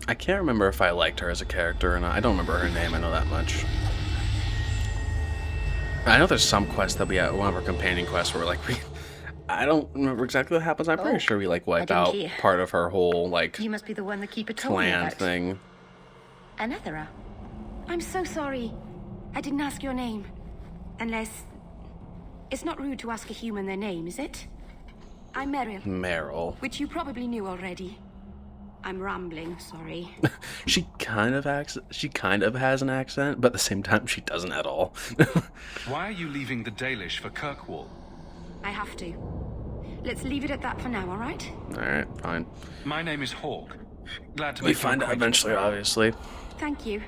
I can't remember if I liked her as a character or not. I don't remember her name, I know that much. I know there's some quest that we had, one of our companion quests where, like, I don't remember exactly what happens. I'm pretty sure we, like, wipe out part of her whole, like, you must be the one the keeper told me clan about. thing. Another. I'm so sorry. I didn't ask your name. Unless... It's not rude to ask a human their name, is it? I'm Meryl. Meryl. Which you probably knew already. I'm rambling, sorry. She kind of has an accent, but at the same time she doesn't at all. Why are you leaving the Dalish for Kirkwall? I have to. Let's leave it at that for now, alright? Alright, fine. My name is Hawk. Glad to We meet you. find out eventually, obviously. Thank you.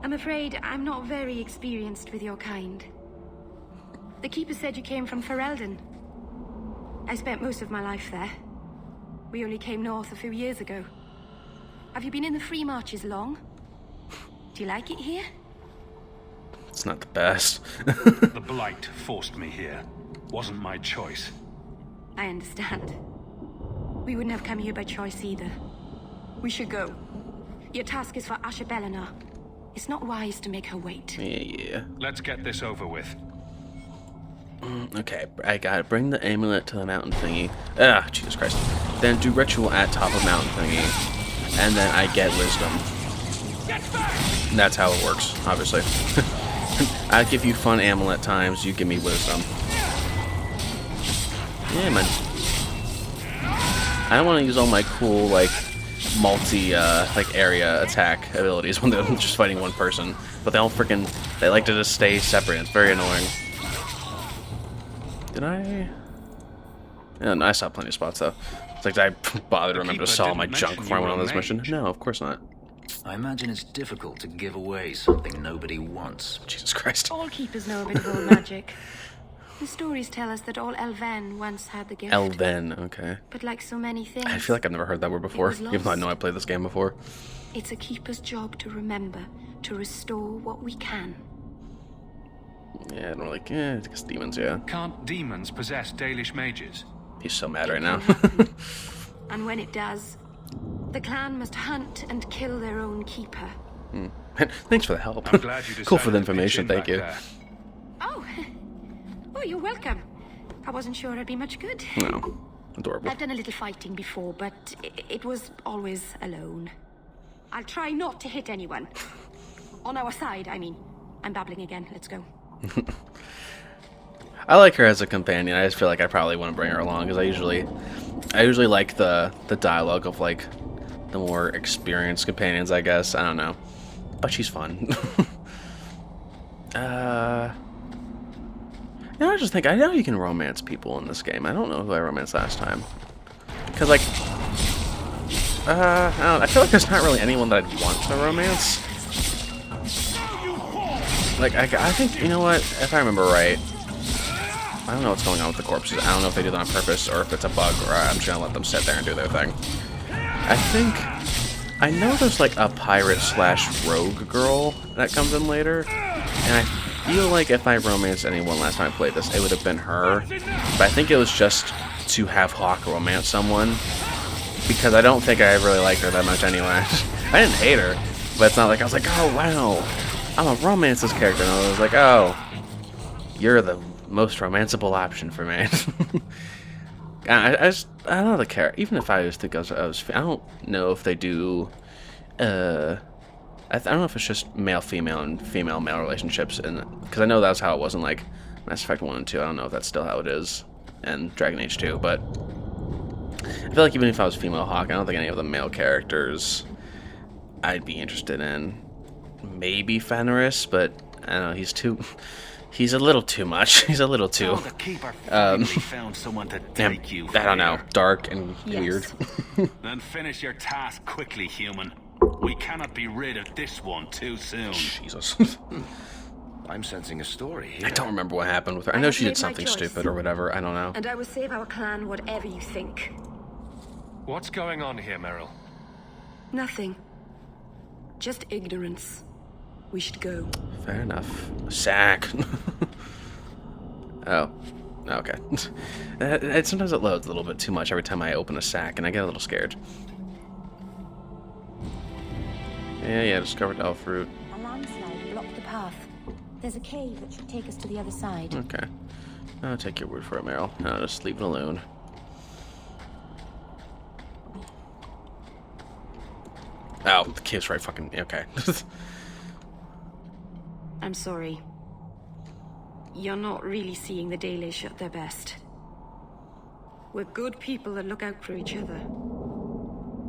I'm afraid I'm not very experienced with your kind. The Keeper said you came from Ferelden. I spent most of my life there. We only came north a few years ago. Have you been in the Free Marches long? Do you like it here? It's not the best. The Blight forced me here. Wasn't my choice. I understand. We wouldn't have come here by choice either. We should go. Your task is for Asha Bellinar. It's not wise to make her wait. Yeah. Let's get this over with. Okay, I gotta bring the amulet to the mountain thingy. Ah, Jesus Christ. Then do ritual at top of mountain thingy. And then I get wisdom. And that's how it works, obviously. I give you fun amulet times, you give me wisdom. Yeah, man. I don't want to use all my cool, like, like, area attack abilities when they're just fighting one person. But they all freaking, they like to just stay separate. It's very annoying. Did I? Yeah, no, I saw plenty of spots, though. It's like, did I bother to remember to sell all my junk before I went on this mission? No, of course not. I imagine it's difficult to give away something nobody wants. Jesus Christ. All keepers know a bit of old magic. The stories tell us that all Elven once had the gift. Elven, okay. But like so many things... I feel like I've never heard that word before, even though I know I played this game before. It's a keeper's job to remember, to restore what we can. Yeah, I don't really... Yeah, I guess demons, yeah. Can't demons possess Dalish mages? He's so mad right now. And when it does, the clan must hunt and kill their own keeper. Thanks for the help. I'm glad you Cool for the decided to pitch information, in thank back you. there. Oh. Oh, you're welcome. I wasn't sure I'd be much good. No. Adorable. I've done a little fighting before, but it was always alone. I'll try not to hit anyone. On our side, I mean. I'm babbling again. Let's go. I like her as a companion. I just feel like I probably want to bring her along because I usually like the dialogue of like the more experienced companions, I guess. I don't know, but she's fun. I just think I know you can romance people in this game. I don't know who I romanced last time because like I feel like there's not really anyone that I'd want to romance. Like, I think, you know what, if I remember right, I don't know what's going on with the corpses. I don't know if they do that on purpose or if it's a bug or I'm just gonna let them sit there and do their thing. I know there's like a pirate/rogue girl that comes in later, and I feel like if I romanced anyone last time I played this, it would have been her, but I think it was just to have Hawk romance someone, because I don't think I really liked her that much anyway. I didn't hate her, but it's not like I was like, oh wow, I'm a romance this character, and I was like, oh, you're the most romanceable option for me. I don't know the character. Even if I was to go, I don't know if they do. I don't know if it's just male-female and female-male relationships, and because I know that's how it was in like Mass Effect 1 and 2. I don't know if that's still how it is in Dragon Age 2, but I feel like even if I was female Hawk, I don't think any of the male characters I'd be interested in. Maybe Fenris, but I don't know. He's a little too much. He's a little too. The keeper finally found someone to take you. I don't know. Dark and weird. Then finish your task quickly, human. We cannot be rid of this one too soon. Jesus. I'm sensing a story here. I don't remember what happened with her. I know she did something stupid or whatever. I don't know. And I will save our clan whatever you think. What's going on here, Meryl? Nothing. Just ignorance. We should go. Fair enough. Sack. Oh. Okay. Sometimes it loads a little bit too much every time I open a sack, and I get a little scared. Yeah, discovered elf fruit. A landslide blocked the path. There's a cave that should take us to the other side. Okay. I'll take your word for it, Meryl. I'll just leave it alone. Oh, the cave's right fucking... Okay. I'm sorry. You're not really seeing the Daylish at their best. We're good people that look out for each other.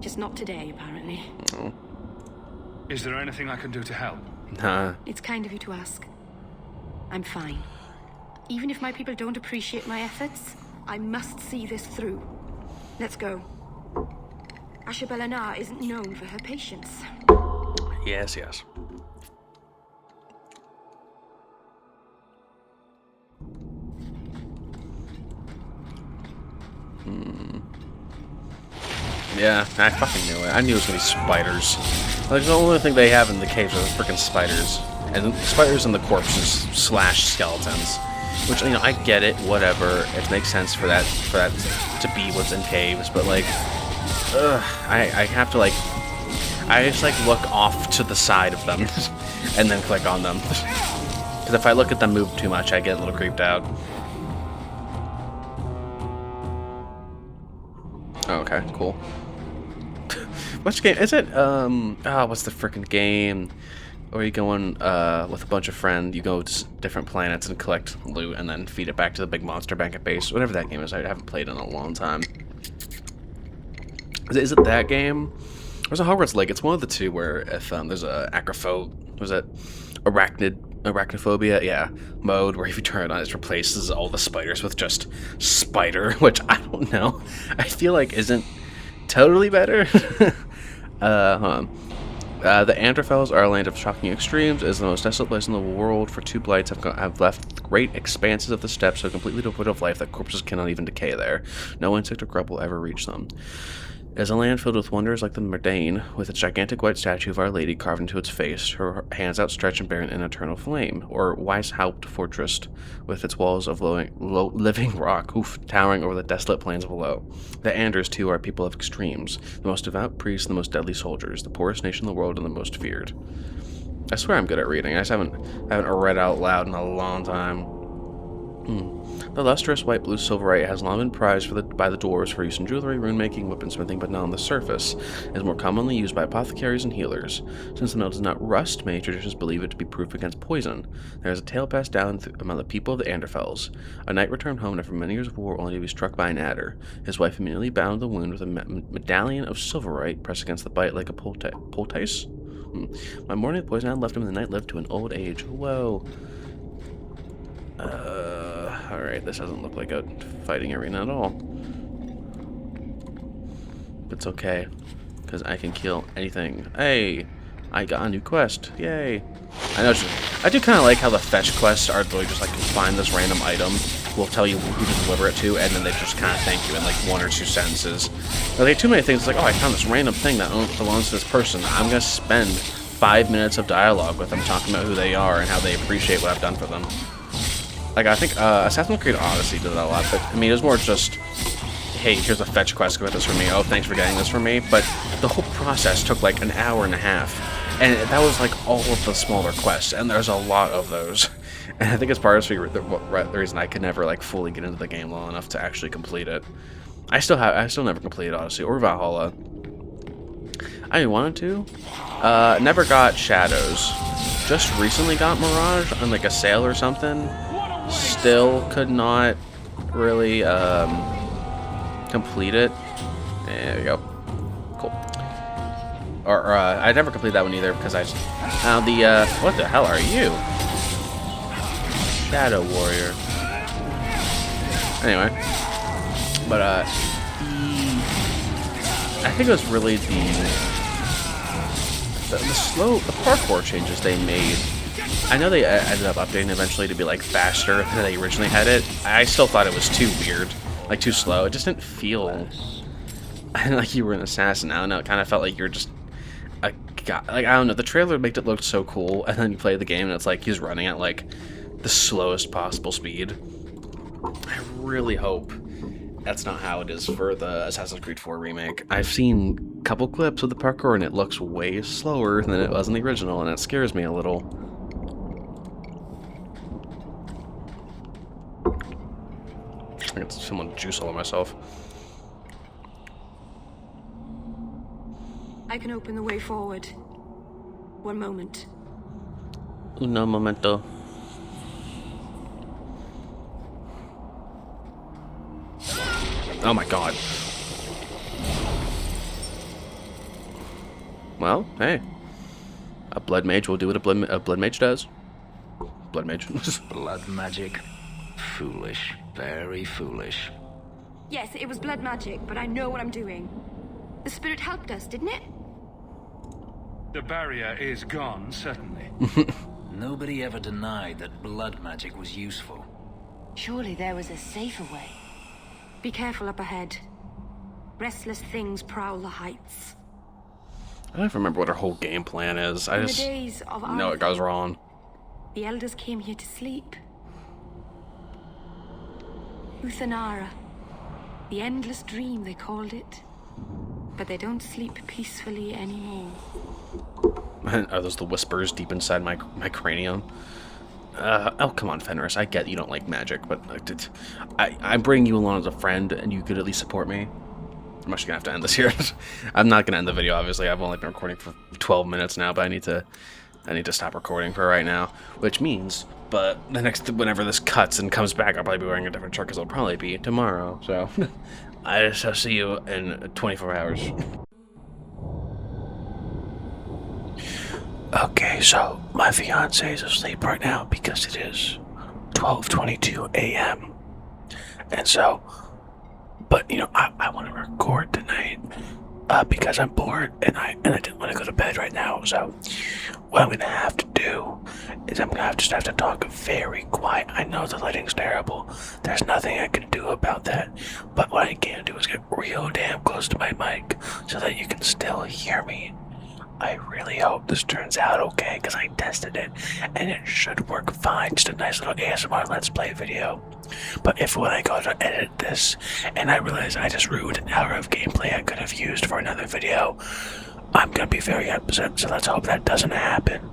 Just not today, apparently. Oh. Is there anything I can do to help? Nah. It's kind of you to ask. I'm fine. Even if my people don't appreciate my efforts, I must see this through. Let's go. Ashabelana isn't known for her patience. Yes, yes. Yeah, I fucking knew it. I knew it was gonna be spiders. Like, the only thing they have in the caves are the freaking spiders. And spiders and the corpses slash skeletons. Which, you know, I get it, whatever. It makes sense for that to be what's in caves, but like, I have to like, I just like look off to the side of them and then click on them. Because if I look at them move too much, I get a little creeped out. Oh, okay, cool. Which game is it? What's the freaking game? Where you go in with a bunch of friends, you go to different planets and collect loot and then feed it back to the big monster bank at base. Whatever that game is, I haven't played in a long time. Is it that game? There's a Hogwarts Lake. It's one of the two where if there's a arachnophobia, yeah, mode where if you turn it on, it replaces all the spiders with just spider, which I don't know. I feel like isn't totally better. The Anderfels are a land of shocking extremes. It is the most desolate place in the world, for two blights have left great expanses of the steppes so completely devoid of life that corpses cannot even decay there. No insect or grub will ever reach them. It is a land filled with wonders like the Merdane, with its gigantic white statue of Our Lady carved into its face, her hands outstretched and bearing an eternal flame, or Weishaupt Fortress, with its walls of living rock, towering over the desolate plains below. The Anders, too, are people of extremes, the most devout priests and the most deadly soldiers, the poorest nation in the world and the most feared. I swear I'm good at reading. I just haven't read out loud in a long time. The lustrous white blue silverite has long been prized by the dwarves for use in jewelry, rune-making, weaponsmithing, but not on the surface. It is more commonly used by apothecaries and healers. Since the metal does not rust, many traditions believe it to be proof against poison. There is a tale passed down among the people of the Anderfels. A knight returned home after many years of war only to be struck by an adder. His wife immediately bound the wound with a medallion of silverite pressed against the bite like a poultice. My morning the poison had left him and the knight lived to an old age. Whoa. Alright, this doesn't look like a fighting arena at all. It's okay, because I can kill anything. Hey, I got a new quest. Yay. I do kind of like how the fetch quests are really just like, you find this random item, we'll tell you who to deliver it to, and then they just kind of thank you in like 1 or 2 sentences. But they too many things, it's like, oh, I found this random thing that belongs to this person. I'm going to spend 5 minutes of dialogue with them talking about who they are and how they appreciate what I've done for them. Like, I think Assassin's Creed Odyssey did that a lot, but, I mean, it was more just, hey, here's a fetch quest, get this for me, oh, thanks for getting this for me, but the whole process took, like, an hour and a half, and that was, like, all of the smaller quests, and there's a lot of those, and I think it's part of the reason I could never, like, fully get into the game long enough to actually complete it. I still never completed Odyssey, or Valhalla. I wanted to. Never got Shadows. Just recently got Mirage on, like, a sale or something. Still could not really complete it. There we go. Cool. Or I never completed that one either because I just what the hell are you? Shadow Warrior. Anyway, but I think it was really the parkour changes they made. I know they ended up updating eventually to be like faster than they originally had it. I still thought it was too weird, like too slow. It just didn't feel like you were an assassin. I don't know. It kind of felt like you're just a guy. Like, I don't know. The trailer made it look so cool, and then you play the game and it's like he's running at like the slowest possible speed. I really hope that's not how it is for the Assassin's Creed 4 remake. I've seen a couple clips of the parkour and it looks way slower than it was in the original, and it scares me a little. I got some juice all over myself. I can open the way forward. One moment. Uno momento. Oh my god. Well, hey. A blood mage will do what a blood mage does. Blood mage. Blood magic? Foolish. Very foolish. Yes, it was blood magic, but I know what I'm doing. The spirit helped us, didn't it? The barrier is gone, certainly. Nobody ever denied that blood magic was useful. Surely there was a safer way. Be careful up ahead. Restless things prowl the heights. I don't even remember what our whole game plan is. I In the just days of know it goes wrong. The elders came here to sleep. Uthanara. The endless dream, they called it. But they don't sleep peacefully anymore. Are those the whispers deep inside my cranium? Oh, come on, Fenris. I get you don't like magic, but I'm bringing you along as a friend, and you could at least support me. I'm actually gonna have to end this here. I'm not gonna end the video, obviously. I've only been recording for 12 minutes now, but I need to stop recording for right now. Which means, but whenever this cuts and comes back, I'll probably be wearing a different shirt because it'll probably be tomorrow. So, I shall see you in 24 hours. Okay, so my fiance is asleep right now because it is 12:22 a.m. And so, but you know, I want to record tonight because I'm bored and I didn't want to go to bed right now. So, what I'm gonna have to do is I'm gonna just have to talk very quiet. I know the lighting's terrible. There's nothing I can do about that. But what I can do is get real damn close to my mic so that you can still hear me. I really hope this turns out okay, because I tested it, and it should work fine. Just a nice little ASMR Let's Play video. But if when I go to edit this, and I realize I just ruined an hour of gameplay I could have used for another video, I'm gonna be very upset, so let's hope that doesn't happen.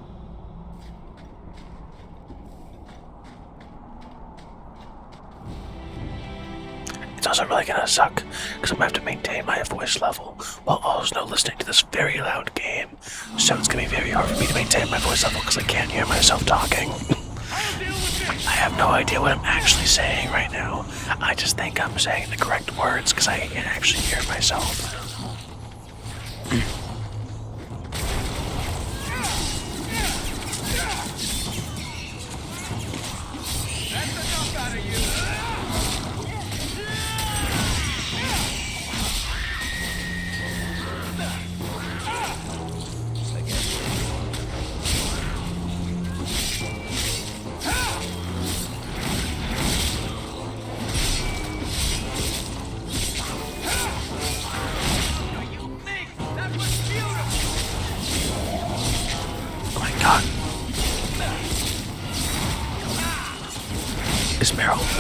It's also really gonna suck, because I'm gonna have to maintain my voice level while also listening to this very loud game. So it's gonna be very hard for me to maintain my voice level because I can't hear myself talking. I have no idea what I'm actually saying right now. I just think I'm saying the correct words because I can't actually hear myself.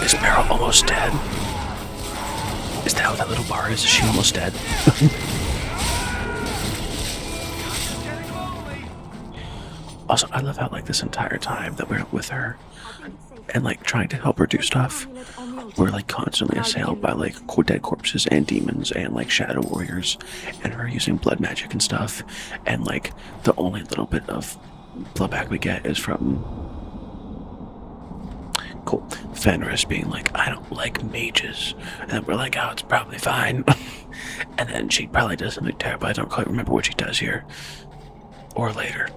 Is Meryl almost dead? Is that what that little bar is? Is she almost dead? Also, I love how like this entire time that we're with her and like trying to help her do stuff, we're like constantly assailed by like dead corpses and demons and like shadow warriors, and her using blood magic and stuff, and like the only little bit of blowback we get is from Fenris being like, I don't like mages, and then we're like, oh, it's probably fine. And then she probably does something terrible. I don't quite remember what she does here or later.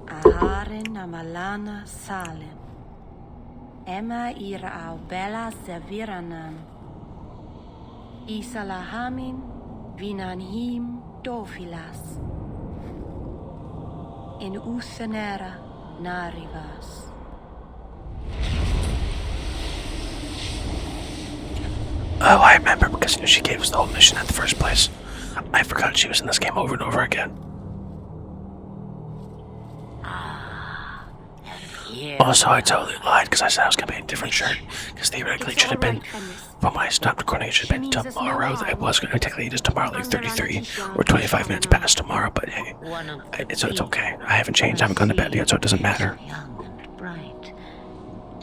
Aharen amalana salen. Emma ira au bella seviranan. Isalahamin vinanhim dofilas. In usanera narivas. Oh, I remember, because you know, she gave us the whole mission in the first place. I forgot she was in this game over and over again. Also, I totally lied because I said I was gonna be in a different shirt. Because theoretically, it should have been when I stopped recording. It should have been tomorrow. It was gonna technically it is tomorrow, like 33 or 25 minutes past tomorrow. But hey, it's okay. I haven't changed. I haven't gone to bed yet, so it doesn't matter. Young and bright.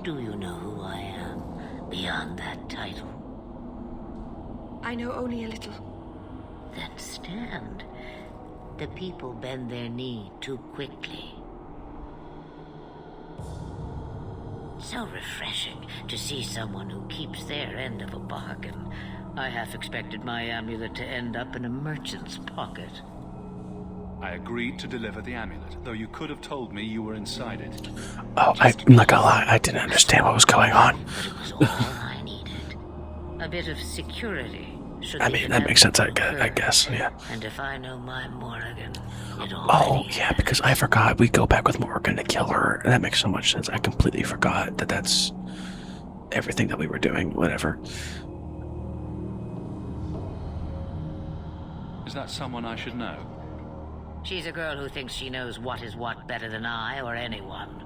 Do you know who I am beyond that title? I know only a little. Then stand. The people bend their knee too quickly. So refreshing to see someone who keeps their end of a bargain. I half expected my amulet to end up in a merchant's pocket. I agreed to deliver the amulet, though you could have told me you were inside it. Oh, I'm not gonna lie. I didn't understand what was going on. But it was all I needed. A bit of security. I mean, that makes sense, I guess, yeah. And if I know my Morrigan, Oh, yeah, because I forgot. We go back with Morgan to kill her. And that makes so much sense. I completely forgot that that's everything that we were doing. Whatever. Is that someone I should know? She's a girl who thinks she knows what is what better than I or anyone.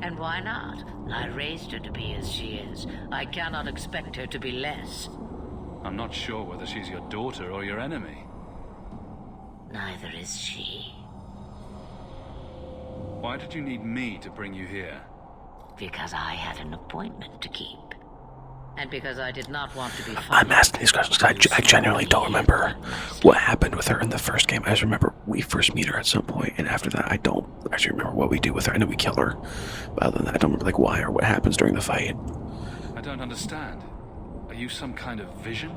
And why not? I raised her to be as she is. I cannot expect her to be less. I'm not sure whether she's your daughter or your enemy. Neither is she. Why did you need me to bring you here? Because I had an appointment to keep. And because I did not want to be followed. I'm asking these questions because I genuinely don't remember what happened with her in the first game. I just remember we first meet her at some point, and after that, I don't actually remember what we do with her. I know we kill her, but other than that, I don't remember like why or what happens during the fight. I don't understand. Are you some kind of vision?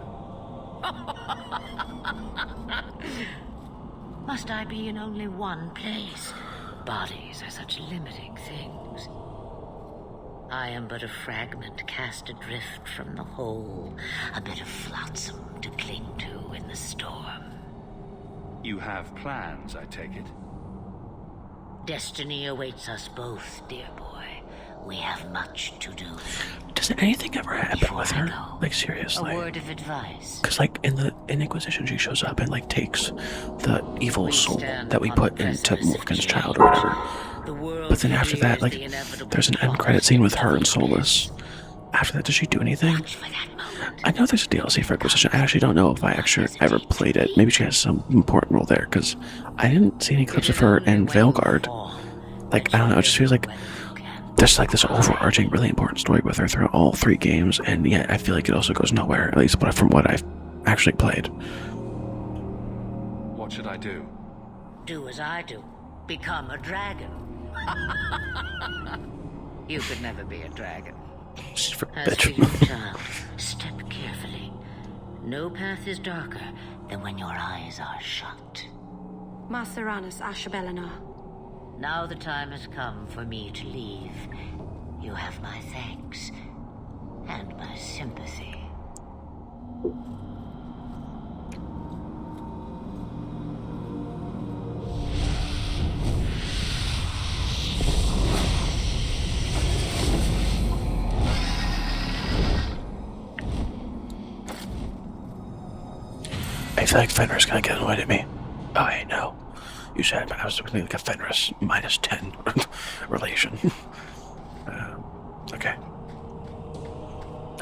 Must I be in only one place? Bodies are such limiting things. I am but a fragment cast adrift from the whole, a bit of flotsam to cling to in the storm. You have plans, I take it? Destiny awaits us both, dear boy. We have much to do. Does anything ever happen with her? Like, seriously? A word of advice. Because, like, in Inquisition, she shows up and, like, takes the evil soul that we put into Morgan's child or whatever. But then after that, like, there's an end credit scene with her and Solus. After that, does she do anything? I know there's a DLC for Inquisition. I actually don't know if I actually ever played it. Maybe she has some important role there, because I didn't see any clips of her in Veilguard. Like, I don't know, it just feels like there's like this overarching, really important story with her throughout all three games, and yet I feel like it also goes nowhere, at least from what I've actually played. What should I do? Do as I do. Become a dragon. You could never be a dragon. As for you, child, step carefully. No path is darker than when your eyes are shut. Maceranus Ashabellinar. Now the time has come for me to leave. You have my thanks and my sympathy. I feel like Fenrir's gonna get annoyed at me. Oh, hey, no. You said I was looking like a Fenris -10 relation. Okay.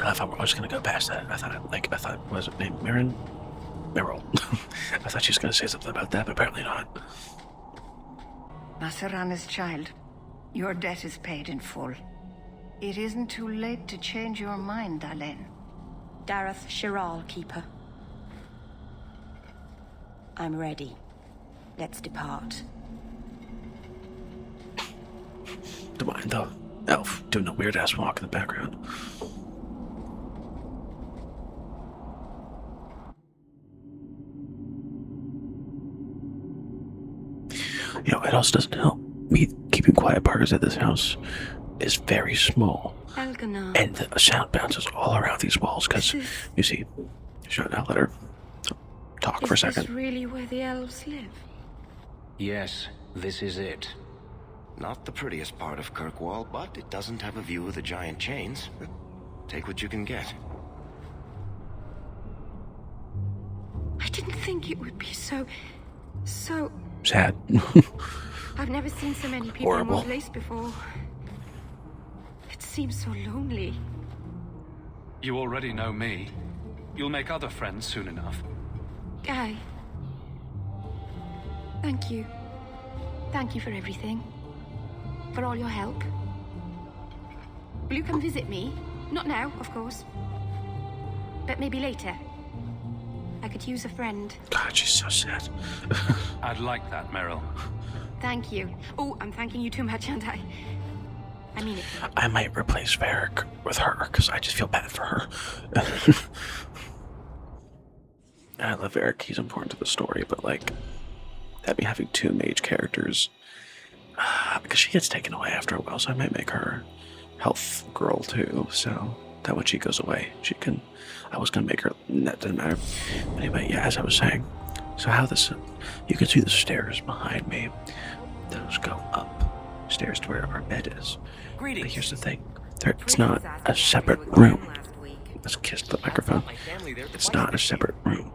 I thought I was gonna go past that. I thought, was it named Mirren? Meryl. I thought she was gonna say something about that, but apparently not. Maceranus' child, your debt is paid in full. It isn't too late to change your mind, Dalen. Dareth Shiral, Keeper. I'm ready. Let's depart. Don't mind the elf doing a weird ass walk in the background. You know, it also doesn't help me keeping quiet part is that this house is very small. Elganar. And the sound bounces all around these walls because, you see, I'll let her talk for a second. Is this really where the elves live? Yes, this is it. Not the prettiest part of Kirkwall, but it doesn't have a view of the giant chains. Take what you can get. I didn't think it would be so... sad. I've never seen so many people in one place before. It seems so lonely. You already know me. You'll make other friends soon enough. Guy. Thank you. Thank you for everything. For all your help. Will you come visit me? Not now, of course. But maybe later. I could use a friend. God, she's so sad. I'd like that, Meryl. Thank you. Oh, I'm thanking you too much, aren't I? I mean it. I might replace Varric with her, because I just feel bad for her. I love Varric, he's important to the story, but like, that me having 2 mage characters, because she gets taken away after a while, so I might make her health girl too, so that when she goes away, she can, I was going to make her, that doesn't matter. But anyway, yeah, as I was saying, so how this, you can see the stairs behind me, those go up, stairs to where our bed is. But here's the thing, it's not a separate room. Let's kiss the microphone. It's not a separate room.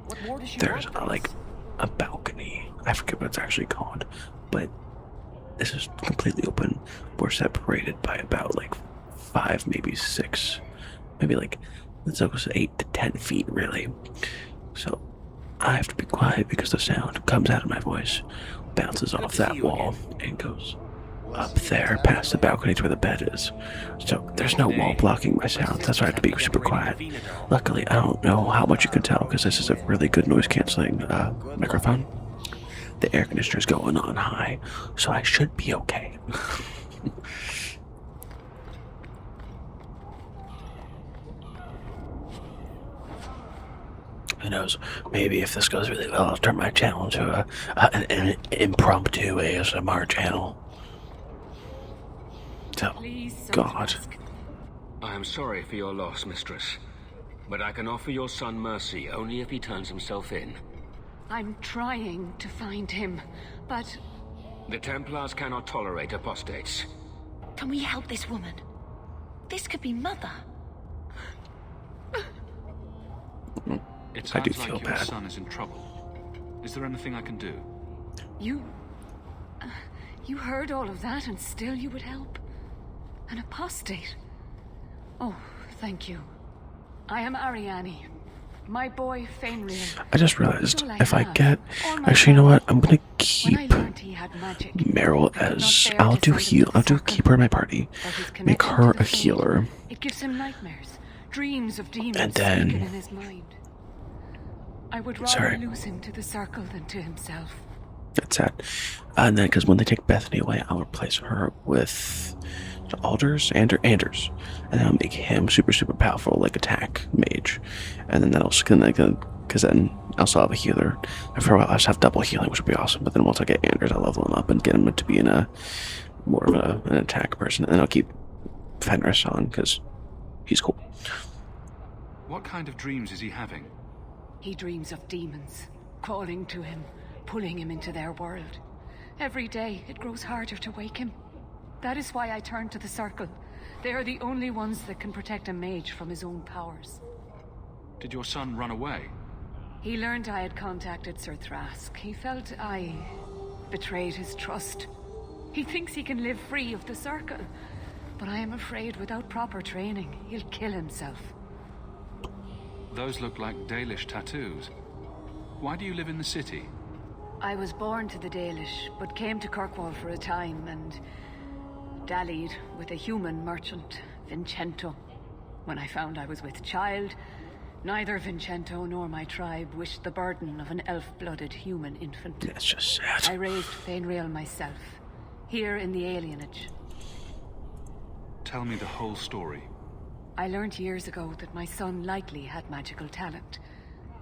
There's a balcony. I forget what it's actually called, but this is completely open. We're separated by about 5, maybe 6, maybe let's go 8 to 10 feet really. So I have to be quiet because the sound comes out of my voice, bounces off that wall, and goes up there past the balcony to where the bed is. So there's no wall blocking my sound. That's why I have to be super quiet. Luckily, I don't know how much you can tell because this is a really good noise canceling microphone. The air conditioner is going on high, so I should be okay. Who knows? Maybe if this goes really well, I'll turn my channel into an impromptu ASMR channel. So, God. I am sorry for your loss, mistress. But I can offer your son mercy only if he turns himself in. I'm trying to find him, but... The Templars cannot tolerate apostates. Can we help this woman? This could be Mother. It I do sounds feel like your bad. son is in trouble. Is there anything I can do? You heard all of that and still you would help? An apostate? Oh, thank you. I am Ariane. My boy, Fenrir. I just realized if I get... Actually, you know what? I'm gonna keep Meryl as... I'll keep her in my party. Make her a healer. It gives him nightmares. Dreams of demons And then... in his mind. I would rather lose him to the circle than to himself. That's sad. And then, because when they take Bethany away, I'll replace her with Anders, and then I'll make him super, super powerful, attack mage. And then that'll, because then I'll still have a healer. And for a while, I'll just have double healing, which would be awesome. But then once I get Anders, I'll level him up and get him to be more of an attack person. And then I'll keep Fenris on, because he's cool. What kind of dreams is he having? He dreams of demons, calling to him, pulling him into their world. Every day, it grows harder to wake him. That is why I turn to the Circle. They are the only ones that can protect a mage from his own powers. Did your son run away? He learned I had contacted Sir Thrask. He felt I betrayed his trust. He thinks he can live free of the Circle, but I am afraid without proper training, he'll kill himself. Those look like Dalish tattoos. Why do you live in the city? I was born to the Dalish, but came to Kirkwall for a time and dallied with a human merchant, Vincento. When I found I was with child, neither Vincento nor my tribe wished the burden of an elf-blooded human infant. That's just sad. I raised Fenrir myself, here in the alienage. Tell me the whole story. I learned years ago that my son likely had magical talent,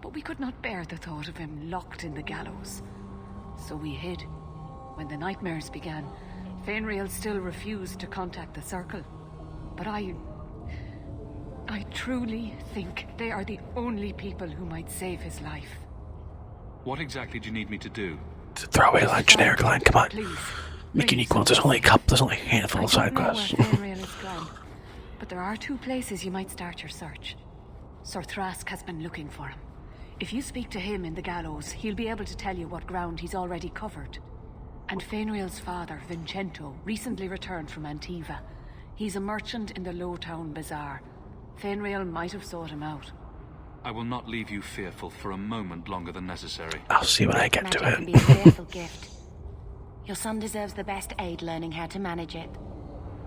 but we could not bear the thought of him locked in the gallows. So we hid. When the nightmares began, Fenrir still refused to contact the Circle. But I truly think they are the only people who might save his life. What exactly do you need me to do? It's a throwaway line, generic line, come on. Please. Make unique ones, there's only a handful of side quests. Fenrir is gone, but there are 2 places you might start your search. Sir Thrask has been looking for him. If you speak to him in the gallows, he'll be able to tell you what ground he's already covered. And Fainriel's father, Vincento, recently returned from Antiva. He's a merchant in the Lowtown Bazaar. Fainriel might have sought him out. I will not leave you fearful for a moment longer than necessary. I'll see when I get Magic to can it. be a fearful gift. Your son deserves the best aid learning how to manage it.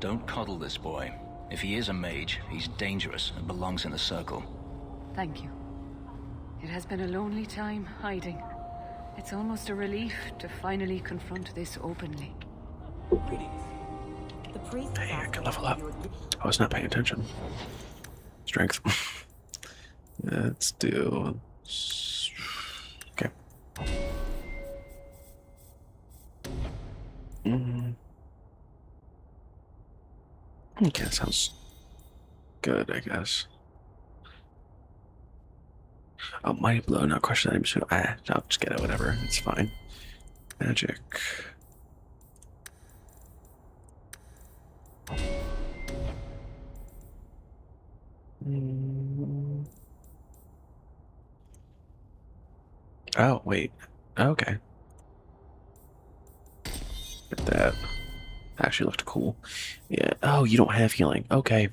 Don't coddle this boy. If he is a mage, he's dangerous and belongs in the circle. Thank you. It has been a lonely time hiding. It's almost a relief to finally confront this openly. Hey, I can level up. I was not paying attention. Strength. Let's do... Okay. Okay, that sounds good, I guess. Oh, mighty blow, not question that. So I'll just get it, whatever. It's fine. Magic. Oh, wait. Okay. Get that. Actually looked cool. Yeah. Oh, you don't have healing. Okay.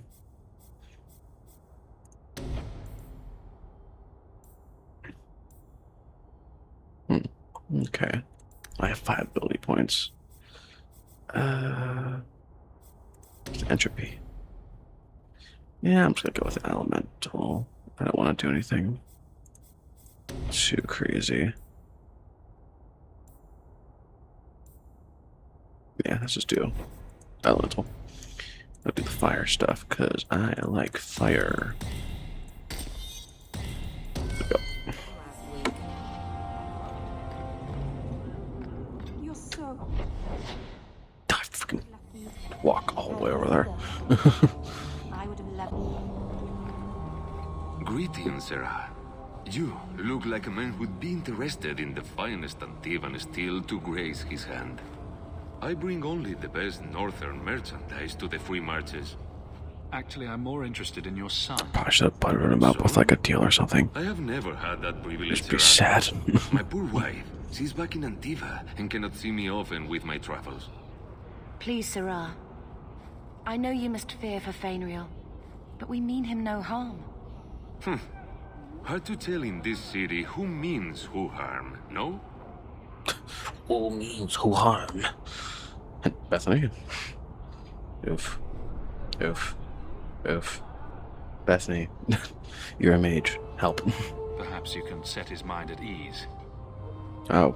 Okay. I have 5 ability points. Entropy. Yeah, I'm just gonna go with elemental. I don't want to do anything too crazy. Yeah, let's just do elemental. I'll do the fire stuff because I like fire. There we go. You're so I freaking walk all the way over there. I would have loved. Greetings, Sarah. You look like a man who'd be interested in the finest Antivan steel to grace his hand. I bring only the best northern merchandise to the free marches. Actually, I'm more interested in your son. Probably should have buttered him up with like a deal or something. I have never had that privilege. Just be sad. My poor wife, she's back in Antiva and cannot see me often with my travels. Please, Sarah. I know you must fear for Fainriel, but we mean him no harm. Hard to tell in this city who means who harm, no? Who means who harm? Bethany? Oof. Oof. Oof. Bethany, you're a mage. Help. Perhaps you can set his mind at ease. Oh.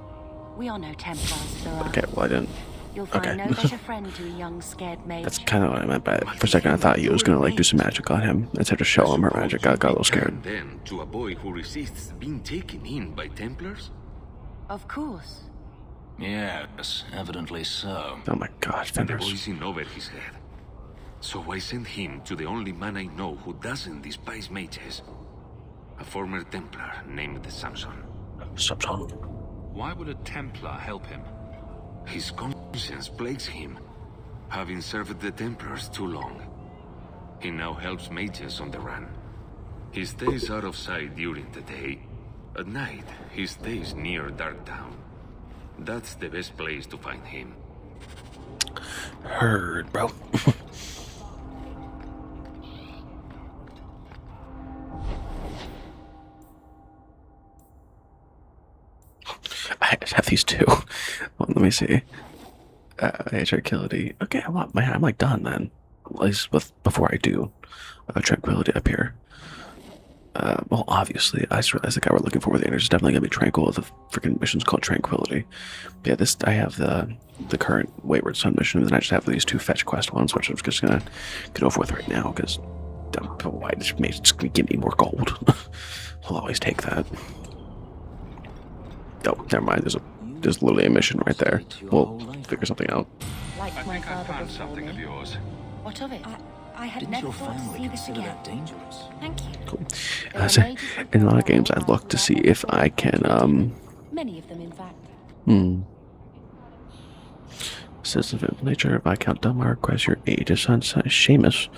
We are no Templars, Sarah. Okay, well I didn't. You'll find Okay. no better friend to a young, scared mage. That's kind of what I meant by it. For a second I thought you was gonna like do some magic on him instead of show him her magic. I got a little scared. And then to a boy who resists being taken in by Templars? Of course. Yes, evidently so. Oh my god, And the fingers. boy's in over his head. So I sent him to the only man I know who doesn't despise mages. A former Templar named Samson. Samson? Why would a Templar help him? His conscience plagues him, having served the Templars too long. He now helps mages on the run. He stays out of sight during the day. At night, he stays near Darktown. That's the best place to find him. Heard, bro. I have these two. Well, let me see. Tranquility. Okay, I'm like done then. At least before I do tranquility up here. Well, obviously, I just realized the guy we're looking for with the energy is definitely gonna be tranquil. The freaking mission's called tranquility. But yeah, I have the current Wayward Sun mission, and then I just have these 2 fetch quest ones, which I'm just gonna get over with right now because why just give me more gold? I'll always take that. Oh, never mind. There's literally a mission right there. We'll figure something out. Like I my think I father found before something me. of yours. What of it? I had Didn't never your thought to family see this consider again. that dangerous? Thank you. Cool. So, in a lot of games, I'd look to see if I can, Many of them, in fact. Citizen of nature, Viscount Delmar requests your aid. His son, Seamus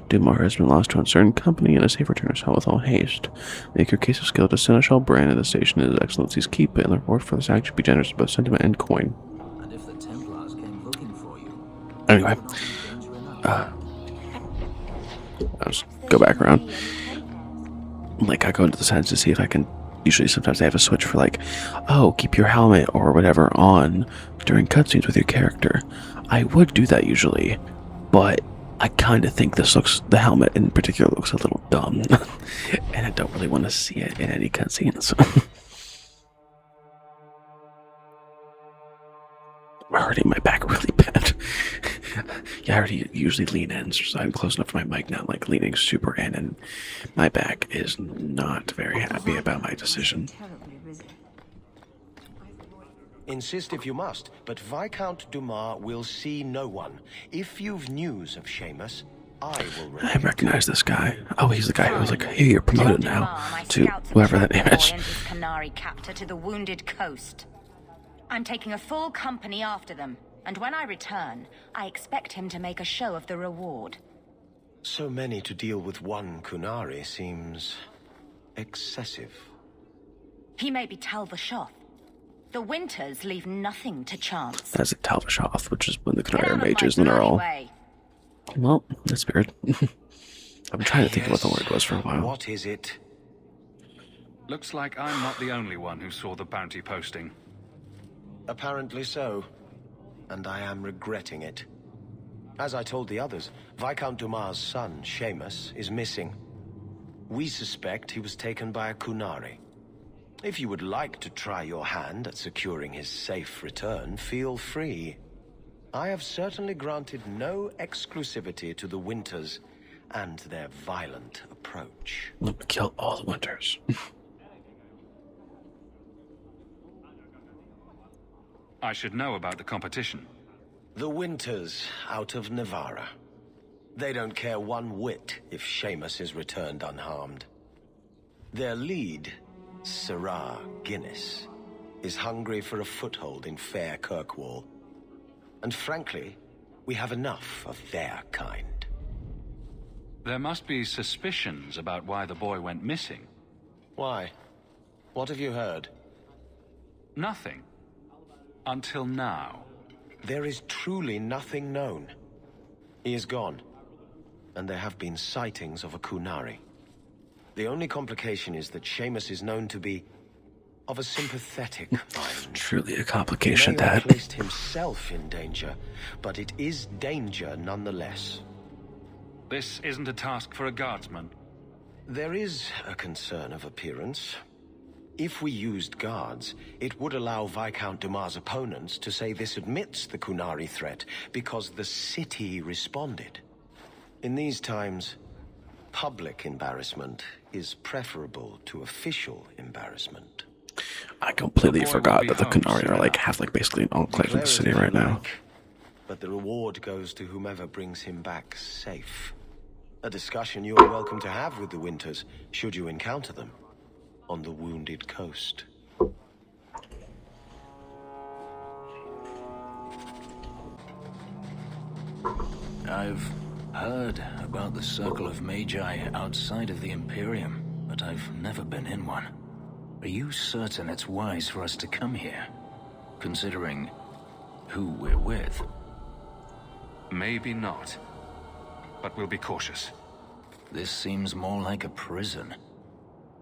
Dumar, has been lost to uncertain company and a safe return to with all haste. Make your case of skill to Seneschal Brand at the station in His Excellency's keep, and the reward for this action be generous in both sentiment and coin. And if the Anyway, I'll just go back around. Like, I go into the settings to see if I can. Usually, sometimes they have a switch for like, oh, keep your helmet or whatever on during cutscenes with your character. I would do that usually, but I kind of think the helmet in particular looks a little dumb, and I don't really want to see it in any cutscenes. I'm hurting my back really bad. Yeah, I already usually lean in, so I'm close enough to my mic now, like leaning super in, and my back is not very happy about my decision. Insist if you must, but Viscount Dumas will see no one. If you've news of Seamus, I will. I recognize this guy. Oh, he's the guy who was like, "Hey, you're promoted now to whoever that name is." Canary captor to the Wounded Coast. I'm taking a full company after them, and when I return, I expect him to make a show of the reward. So many to deal with one Kunari seems excessive. He may be Talvashoth. The Winters leave nothing to chance. That's a Talvashoth, which is when the Kunari are mages and they're all. Well, that's weird. I've been trying to think of what the word was for a while. What is it? Looks like I'm not the only one who saw the bounty posting. Apparently so, and I am regretting it. As I told the others, Viscount Dumas' son, Seamus, is missing. We suspect he was taken by a Kunari. If you would like to try your hand at securing his safe return, feel free. I have certainly granted no exclusivity to the Winters and their violent approach. Let me kill all the Winters. I should know about the competition. The Winters out of Navarra. They don't care one whit if Seamus is returned unharmed. Their lead, Sirrah Guinness, is hungry for a foothold in fair Kirkwall. And frankly, we have enough of their kind. There must be suspicions about why the boy went missing. Why? What have you heard? Nothing. Until now. There is truly nothing known. He is gone, and there have been sightings of a Kunari. The only complication is that Seamus is known to be of a sympathetic mind. Truly a complication, He may have Dad. placed himself in danger, but it is danger nonetheless. This isn't a task for a guardsman. There is a concern of appearance. If we used guards, it would allow Viscount Dumas' opponents to say this admits the Kunari threat because the city responded. In these times, public embarrassment is preferable to official embarrassment. I completely forgot that the Kunari are like basically an enclave in the city right now. But the reward goes to whomever brings him back safe. A discussion you are welcome to have with the Winters, should you encounter them on the Wounded Coast. I've heard about the Circle of Magi outside of the Imperium, but I've never been in one. Are you certain it's wise for us to come here, considering who we're with? Maybe not. But we'll be cautious. This seems more like a prison.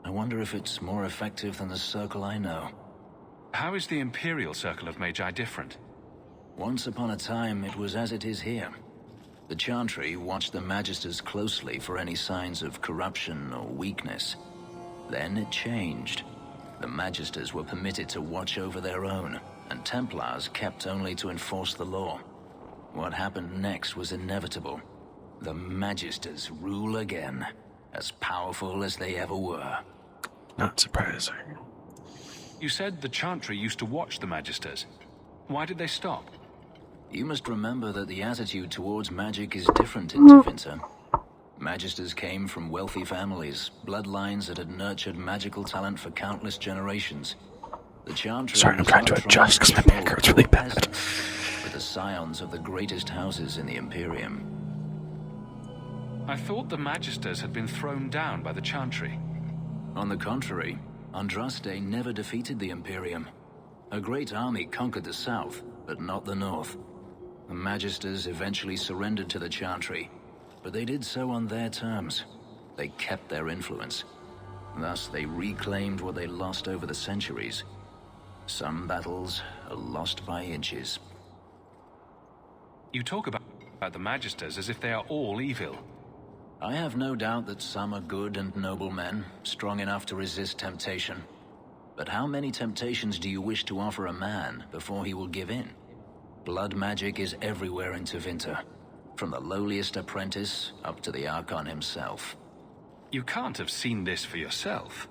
I wonder if it's more effective than the Circle I know. How is the Imperial Circle of Magi different? Once upon a time, it was as it is here. The Chantry watched the Magisters closely for any signs of corruption or weakness. Then it changed. The Magisters were permitted to watch over their own, and Templars kept only to enforce the law. What happened next was inevitable. The Magisters rule again, as powerful as they ever were. Not surprising. You said the Chantry used to watch the Magisters. Why did they stop? You must remember that the attitude towards magic is different in Tevinter. Magisters came from wealthy families, bloodlines that had nurtured magical talent for countless generations. The Chantry... Sorry, I'm trying to adjust because my back hurts really bad. With the scions of the greatest houses in the Imperium. I thought the Magisters had been thrown down by the Chantry. On the contrary, Andraste never defeated the Imperium. A great army conquered the south, but not the north. The Magisters eventually surrendered to the Chantry, but they did so on their terms. They kept their influence. Thus, they reclaimed what they lost over the centuries. Some battles are lost by inches. You talk about the Magisters as if they are all evil. I have no doubt that some are good and noble men, strong enough to resist temptation. But how many temptations do you wish to offer a man before he will give in? Blood magic is everywhere in Tevinter, from the lowliest apprentice up to the Archon himself. You can't have seen this for yourself.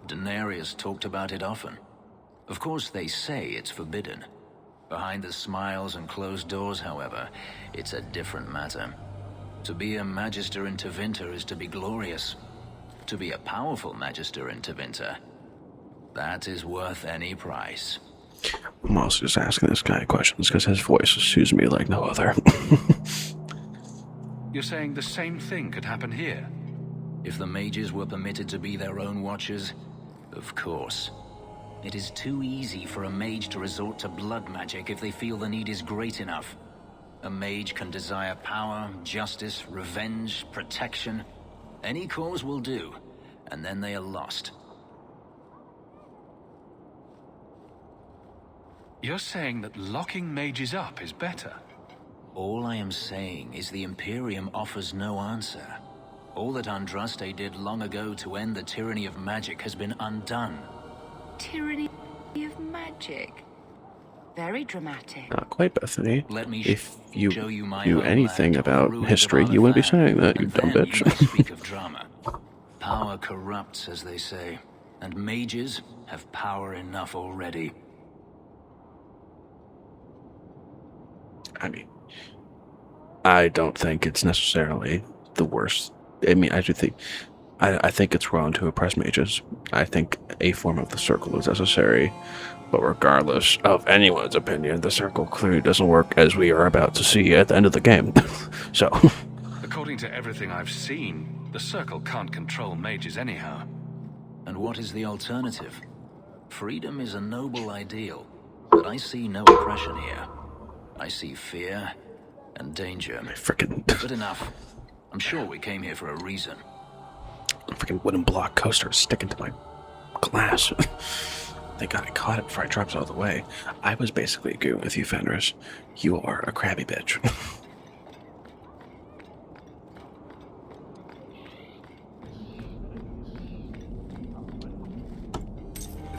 Daenerys talked about it often. Of course, they say it's forbidden. Behind the smiles and closed doors, however, it's a different matter. To be a Magister in Tevinter is to be glorious. To be a powerful Magister in Tevinter, that is worth any price. I'm also just asking this guy questions because his voice soothes me like no other. You're saying the same thing could happen here? If the mages were permitted to be their own watchers, of course. It is too easy for a mage to resort to blood magic if they feel the need is great enough. A mage can desire power, justice, revenge, protection. Any cause will do, and then they are lost. You're saying that locking mages up is better? All I am saying is the Imperium offers no answer. All that Andraste did long ago to end the tyranny of magic has been undone. Tyranny of magic? Very dramatic. Not quite, Bethany. Let me if you show you my knew own anything land, about ruins history, of you wouldn't be Artifact, saying that, you and dumb then bitch. you may speak of drama. Power corrupts, as they say, and mages have power enough already. I mean, I don't think it's necessarily the worst. I mean, I do think, I think it's wrong to oppress mages. I think a form of the circle is necessary, but regardless of anyone's opinion, the circle clearly doesn't work, as we are about to see at the end of the game. So, according to everything I've seen, the circle can't control mages anyhow. And what is the alternative? Freedom is a noble ideal, but I see no oppression here. I see fear and danger. But enough. I'm sure we came here for a reason. Freaking wooden block coaster sticking to my glass. Thank God I caught it before I dropped it all the way. I was basically agreeing with you, Fenris. You are a crabby bitch.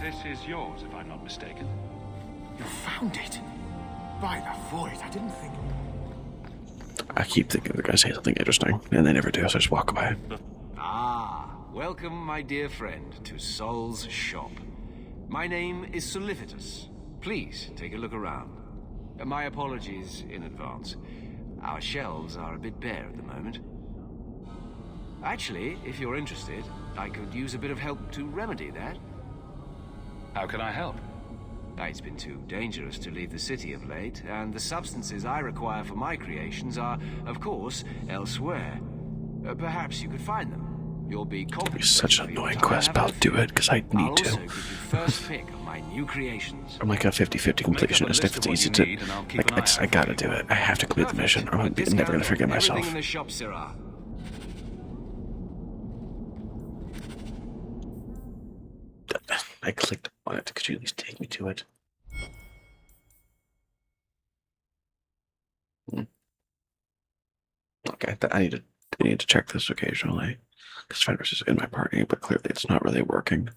This is yours, if I'm not mistaken. You found it? By the void, I didn't think... I keep thinking they're going to say something interesting, and they never do, so I just walk away. Ah, welcome, my dear friend, to Sol's shop. My name is Solivitus. Please, take a look around. My apologies in advance. Our shelves are a bit bare at the moment. Actually, if you're interested, I could use a bit of help to remedy that. How can I help? It's been too dangerous to leave the city of late, and the substances I require for my creations are, of course, elsewhere. Perhaps you could find them. You'll be It's such an annoying quest, but I'll do it, because I need to. Also give you first pick of my new creations. I'm like a 50-50 completionist if it's easy to... Like, I gotta do it. I have to complete the mission, or I'm never gonna forget myself. Everything in the shop, Sirrah. I clicked on it. Could you at least take me to it? Okay, I need to check this occasionally. Because Fenris is in my party, but clearly it's not really working.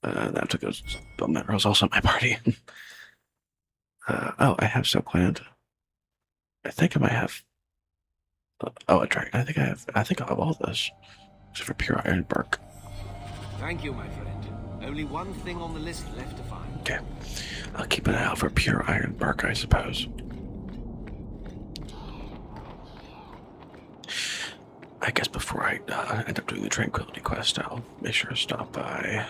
That took us. That was also in my party. Oh, I have so planned. I think I might have. Oh, a dragon. I think I'll have all this, except for pure iron bark. Thank you, my friend. Only one thing on the list left to find. Okay, I'll keep an eye out for pure iron bark, I suppose. I guess before I end up doing the Tranquility quest, I'll make sure to stop by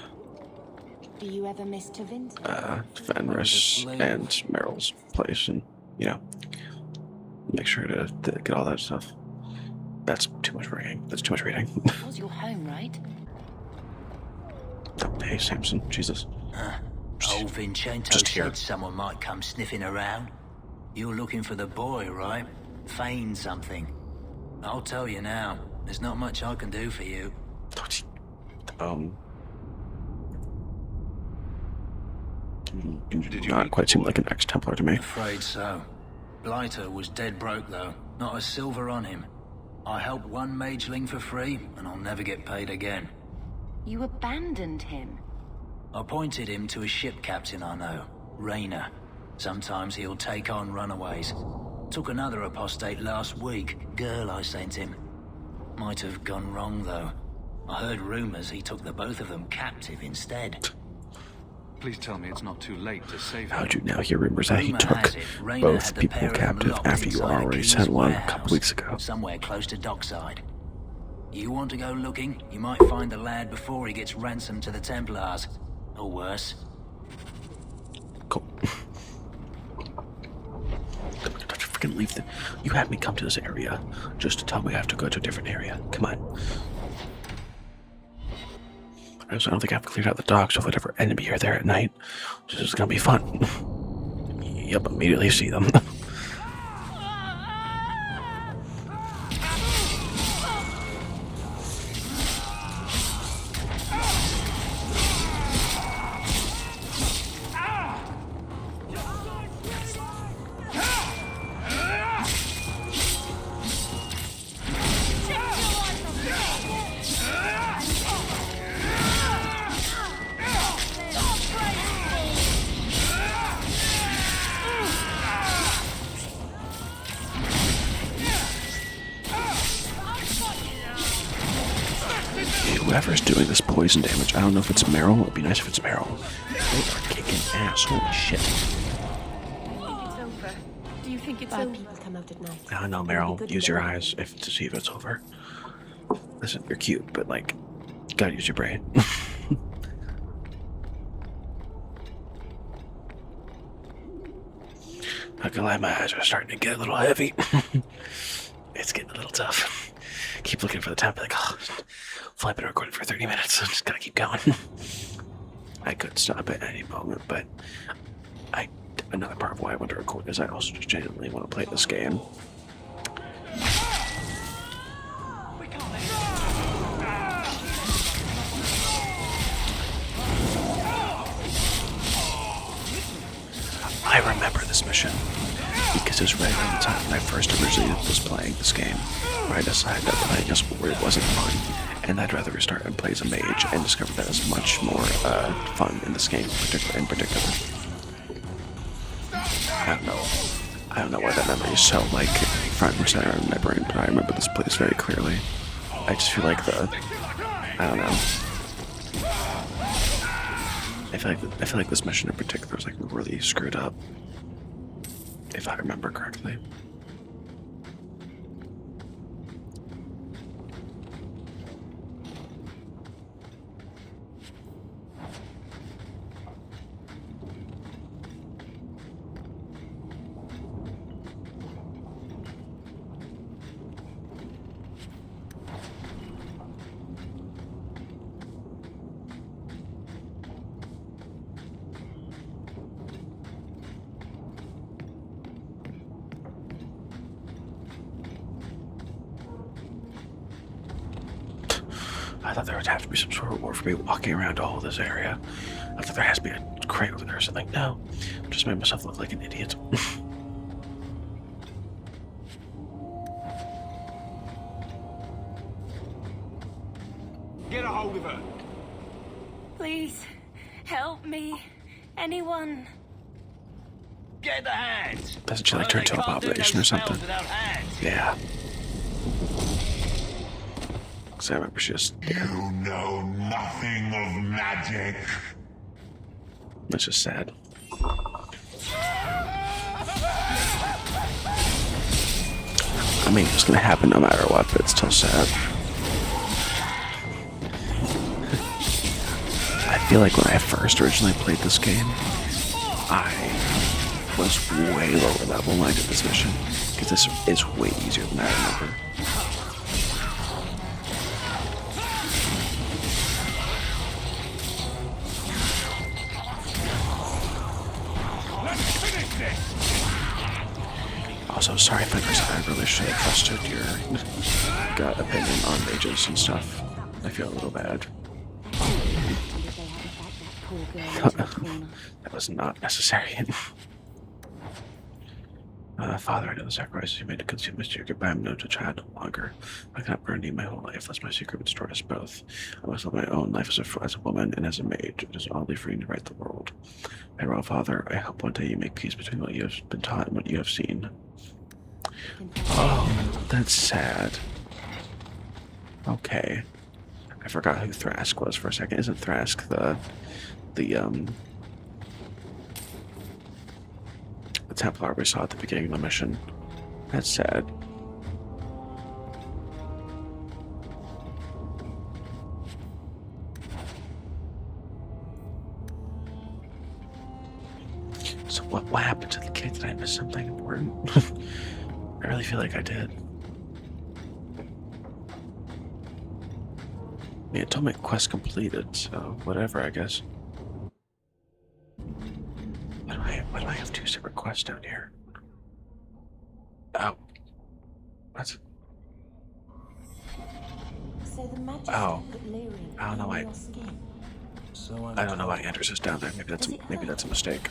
Do you ever miss Tevinter? Fenris and Meryl's place, and make sure to get all that stuff. That's too much reading. That's too much reading. It was your home, right? Hey, Samson, Jesus. Old Vincento Just here. said someone might come sniffing around. You're looking for the boy, right? Feign something. I'll tell you now, there's not much I can do for you. Did not quite seem like an ex-Templar to me. Afraid so. Blighter was dead broke, though. Not a silver on him. I helped one mageling for free, and I'll never get paid again. You abandoned him? Appointed him to a ship captain I know, Rayner. Sometimes he'll take on runaways. Took another apostate last week, girl I sent him. Might have gone wrong, though. I heard rumors he took the both of them captive instead. Please tell me it's not too late to save him. How'd you now hear rumors that he took both people captive after you already sent one a couple weeks ago? Somewhere close to dockside. You want to go looking? You might find the lad before he gets ransomed to the Templars. Or worse. Cool. Don't you freaking leave the... You had me come to this area just to tell me I have to go to a different area. Come on. I don't think I've cleared out the docks, so if whatever enemy are there at night, this is gonna be fun. Yep, immediately see them. Whoever's doing this poison damage, I don't know if it's Meryl. It would be nice if it's Meryl. They are kicking ass. Holy shit. It's over. Do you think it's over? People come out at night. I know, Meryl. Use your eyes to see if it's over. Listen, you're cute, but like, you gotta use your brain. Not gonna lie, my eyes are starting to get a little heavy. It's getting a little tough. Keep looking for the time, like, oh, I've been recording for 30 minutes, so I just gotta keep going. I could stop at any moment, but another part of why I want to record is I also just genuinely want to play this game. I remember this mission because it was right around the time when I first originally was playing this game, where I decided that playing as warrior wasn't fun, and I'd rather restart and play as a mage, and discovered that it's much more fun in this game in particular. I don't know why that memory is so like front and center in my brain, but I remember this place very clearly. I just feel like I don't know. I feel like this mission in particular is like really screwed up, if I remember correctly. I thought there would have to be some sort of reward for me walking around all this area. I thought there has to be a crate over there or something. No, I just made myself look like an idiot. Get a hold of her. Please, help me. Anyone. Get the hands. Doesn't she like turn into an abomination or something? Yeah. Because I remember she just... You know nothing of magic. That's just sad. I mean, it's gonna happen no matter what, but it's still sad. I feel like when I first originally played this game, I was way lower level when I did this mission, because this is way easier than I remember. Also, sorry, Fenders, I really should have trusted your gut opinion on mages and stuff. I feel a little bad. That was not necessary. Father, I know the sacrifices you made to conceal my secret, but I am no child no longer. I cannot burn you my whole life, lest my secret would destroy us both. I must live my own life as a woman and as a mage. It is only free to right the world. Farewell, Father. I hope one day you make peace between what you have been taught and what you have seen. Oh, that's sad. Okay. I forgot who Thrask was for a second. Isn't Thrask the Templar we saw at the beginning of the mission? That's sad. So what happened to the kid? Did I miss something important? I really feel like I did. Yeah, it told me quest completed, so whatever, I guess. Why do I have 2 separate quests down here? Oh. What? Oh. I don't know why. I don't know why Anders is down there. Maybe that's a mistake.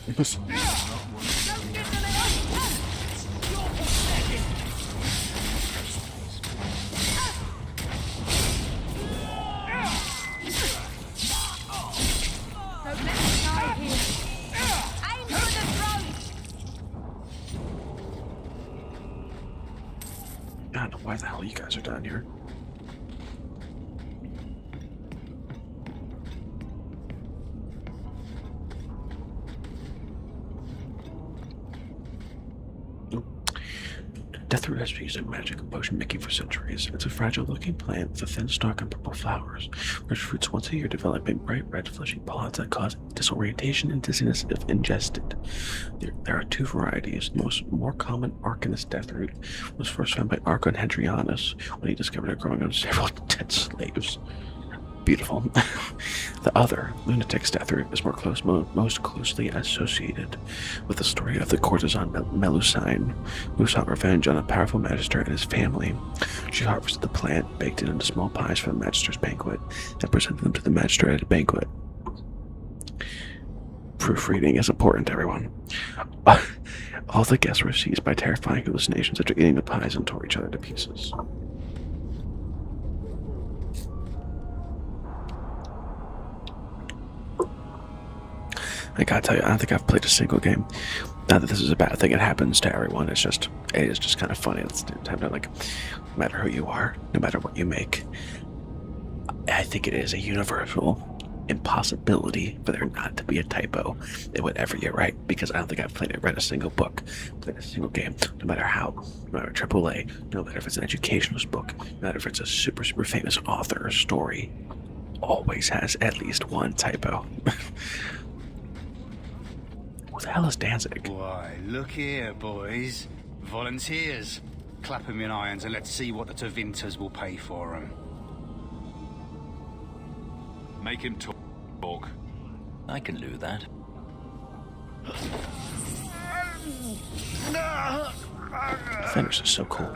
I don't know why the hell you guys are down here. Deathroot has been using magic and potion making for centuries. It's a fragile-looking plant with a thin stalk and purple flowers, which fruits once a year developing bright red fleshy pods that cause disorientation and dizziness if ingested. There are 2 varieties. The more common Arcanist deathroot was first found by Archon Hadrianus when he discovered it growing on several dead slaves. Beautiful. The other, Lunatic's deathroot, is most closely associated with the story of the courtesan Melusine, who sought revenge on a powerful magister and his family. She harvested the plant, baked it into small pies for the magister's banquet, and presented them to the magister at a banquet. Proofreading is important, everyone. All the guests were seized by terrifying hallucinations after eating the pies and tore each other to pieces. I gotta tell you, I don't think I've played a single game. Not that this is a bad thing, it happens to everyone. It is just kind of funny. It's time to, like, no matter who you are, no matter what you make, I think it is a universal impossibility for there not to be a typo in whatever you write, because I don't think I've read a single book, played a single game, no matter AAA, no matter if it's an educationalist book, no matter if it's a super famous author or story, always has at least one typo. What the hell is Danzig? Why, look here, boys. Volunteers. Clap 'em in irons and let's see what the Tevinters will pay for 'em. Make him talk. I can do that. Fenders is so cool.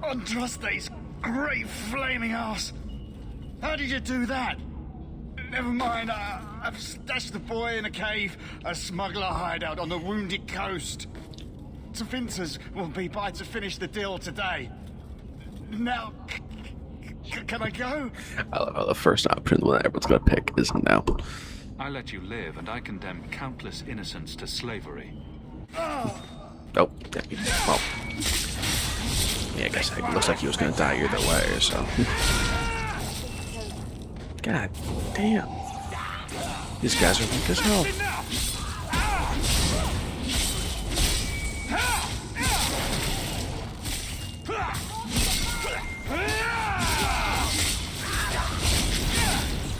Andraste's great flaming ass. How did you do that? Never mind, I've stashed the boy in a cave, a smuggler hideout on the Wounded Coast. Tevinters will be by to finish the deal today. Now, can I go? The first option, the one that everyone's gonna pick, is no. I let you live, and I condemn countless innocents to slavery. Oh, well, yeah, I guess it looks like he was gonna die either way, so. God damn. These guys are weak as hell.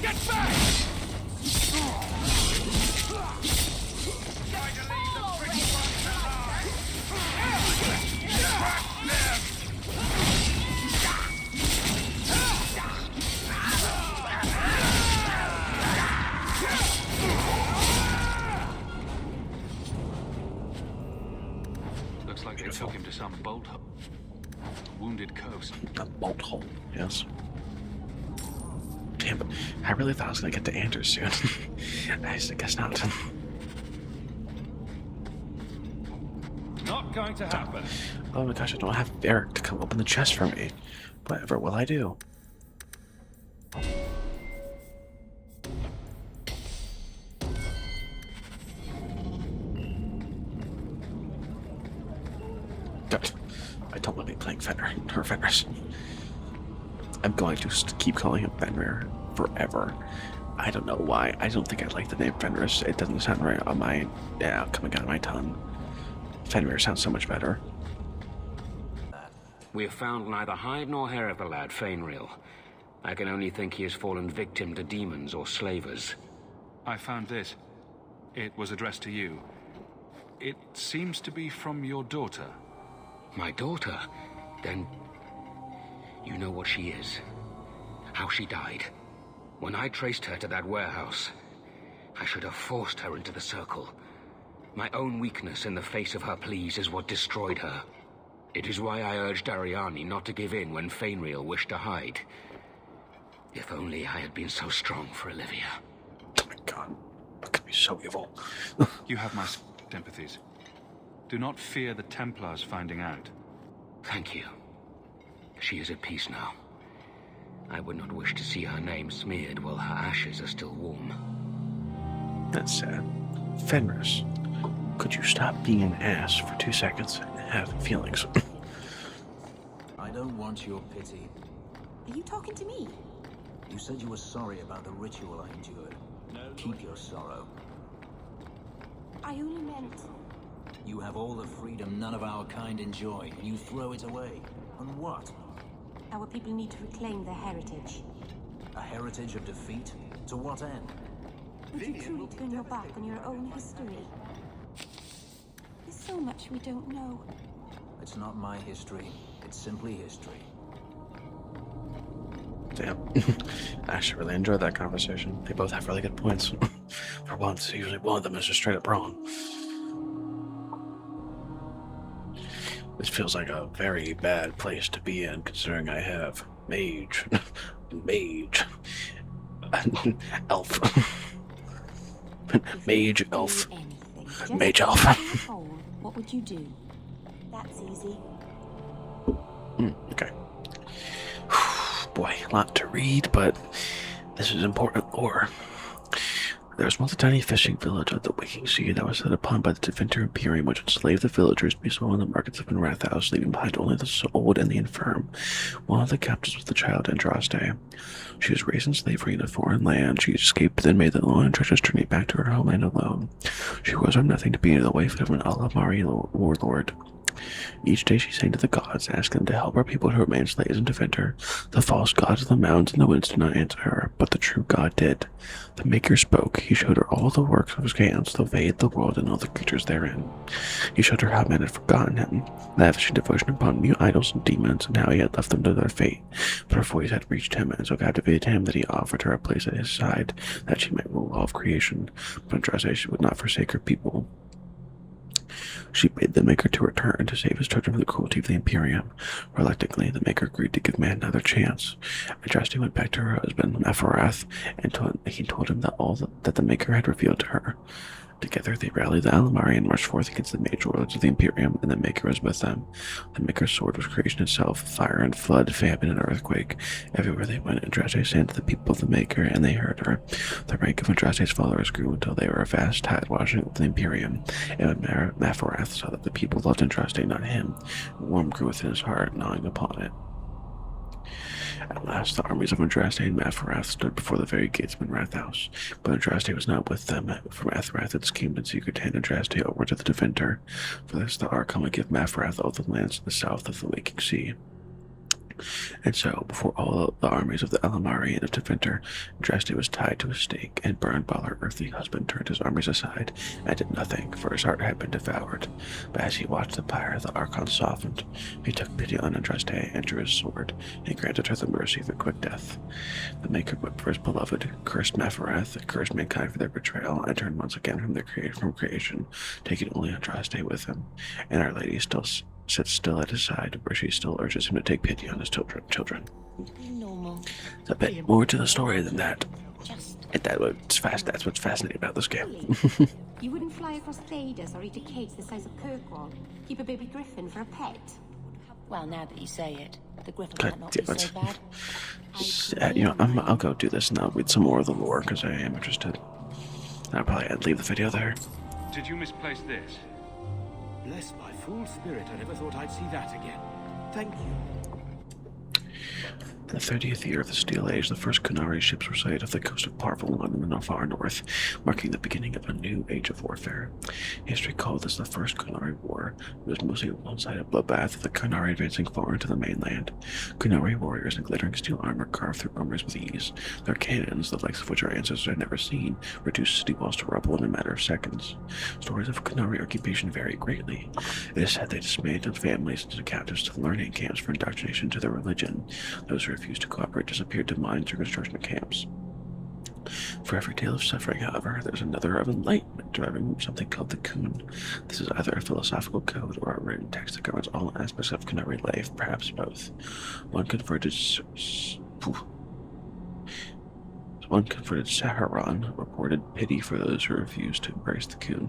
Get back! It took him to some bolt hole. Wounded coast. A bolt hole, yes. Damn it. I really thought I was going to get to Anders soon. I guess not. Not going to happen. Oh my gosh, I don't have Eric to come open the chest for me. Whatever will I do? I don't want to be playing Fenrir or Fenris. I'm going to keep calling him Fenrir forever. I don't know why. I don't think I like the name Fenris. It doesn't sound right on my, coming out of my tongue. Fenrir sounds so much better. We have found neither hide nor hair of the lad, Fainreal. I can only think he has fallen victim to demons or slavers. I found this. It was addressed to you. It seems to be from your daughter. My daughter? Then you know what she is. How she died. When I traced her to that warehouse, I should have forced her into the circle. My own weakness in the face of her pleas is what destroyed her. It is why I urged Ariani not to give in when Fainreal wished to hide. If only I had been so strong for Olivia. Oh my god. That could be so evil. You have my sympathies. Do not fear the Templars finding out. Thank you. She is at peace now. I would not wish to see her name smeared while her ashes are still warm. That's sad. Fenris, could you stop being an ass for 2 seconds and have feelings? I don't want your pity. Are you talking to me? You said you were sorry about the ritual I endured. Keep your sorrow. I only meant... You have all the freedom none of our kind enjoy, and you throw it away. On what? Our people need to reclaim their heritage. A heritage of defeat? To what end? Would you truly turn your back on your own history? There's so much we don't know. It's not my history. It's simply history. Damn. I actually really enjoyed that conversation. They both have really good points. For once, usually one of them is just straight up wrong. This feels like a very bad place to be in, considering I have mage, elf, mage, elf, mage, elf. What would you do? That's easy. Okay. Boy, a lot to read, but this is important lore. There was once a tiny fishing village at the Waking Sea that was set upon by the Deventer Imperium, which enslaved the villagers to be sold on the markets of Rathaus, leaving behind only the old and the infirm. One of the captives was the child Andraste. She was raised in slavery in a foreign land. She escaped, then made the long and treacherous journey back to her homeland alone. She was from nothing to be the wife of an Alamari warlord. Each day she sang to the gods, asking them to help her people to remain slaves in Deventer. The false gods of the mountains and the winds did not answer her, but the true God did. The Maker spoke. He showed her all the works of his hands, the Vade, the world, and all the creatures therein. He showed her how men had forgotten him, lavishing devotion upon new idols and demons, and how he had left them to their fate. But her voice had reached him, and so captivated him that he offered her a place at his side, that she might rule all of creation. But Andraste would not forsake her people. She bade the Maker to return to save his children from the cruelty of the Imperium. Reluctantly, the Maker agreed to give man another chance. Andraste went back to her husband, Mephorath, and he told him that the Maker had revealed to her. Together they rallied the Alamari and marched forth against the major warlords of the Imperium, and the Maker was with them. The Maker's sword was creation itself, fire and flood, famine and earthquake. Everywhere they went, Andraste sang to the people of the Maker, and they heard her. The rank of Andraste's followers grew until they were a vast tide washing over the Imperium, and when Mephorath saw that the people loved Andraste, not him, warm grew within his heart, gnawing upon it. At last, the armies of Andraste and Mephorath stood before the very gates of Rathaus, but Andraste was not with them, for Mephorath had schemed in secret to hand Andraste over to the Deventer. For this, the Archon would give Mephorath all the lands to the south of the Waking Sea. And so, before all the armies of the Alamari and of Deventer, Andraste was tied to a stake and burned while her earthly husband turned his armies aside and did nothing, for his heart had been devoured. But as he watched the pyre, the Archon softened. He took pity on Andraste and drew his sword, and granted her the mercy of a quick death. The Maker wept for his beloved, cursed Mephorath, cursed mankind for their betrayal, and turned once again from creation, taking only Andraste with him. And Our Lady still sits still at his side, where she still urges him to take pity on his children. Normal. There's a bit more to the story than that. And that's what's fascinating about this game. You wouldn't fly across Thedas or eat a cake the size of Kirkwall. Keep a baby griffin for a pet. Well, now that you say it, the griffin God might not be damn it. so bad. I'll go do this and I'll read some more of the lore because I am interested. I'll probably leave the video there. Did you misplace this? Bless my fool spirit, I never thought I'd see that again. Thank you. In the 30th year of the Steel Age, the first Kunari ships were sighted off the coast of Parvalon in the far north, marking the beginning of a new age of warfare. History called this the First Kunari War. It was mostly a one-sided bloodbath, with the Kunari advancing far into the mainland. Kunari warriors in glittering steel armor carved through armors with ease. Their cannons, the likes of which our ancestors had never seen, reduced city walls to rubble in a matter of seconds. Stories of Kunari occupation vary greatly. It is said they dismantled families into captives to learning camps for indoctrination into their religion. Those who refused to cooperate disappeared to mines or construction camps. For every tale of suffering, however, there's another of enlightenment deriving from something called the Kun. This is either a philosophical code or a written text that governs all aspects of Kunari life, perhaps both. One converted Saharan reported pity for those who refused to embrace the Kun,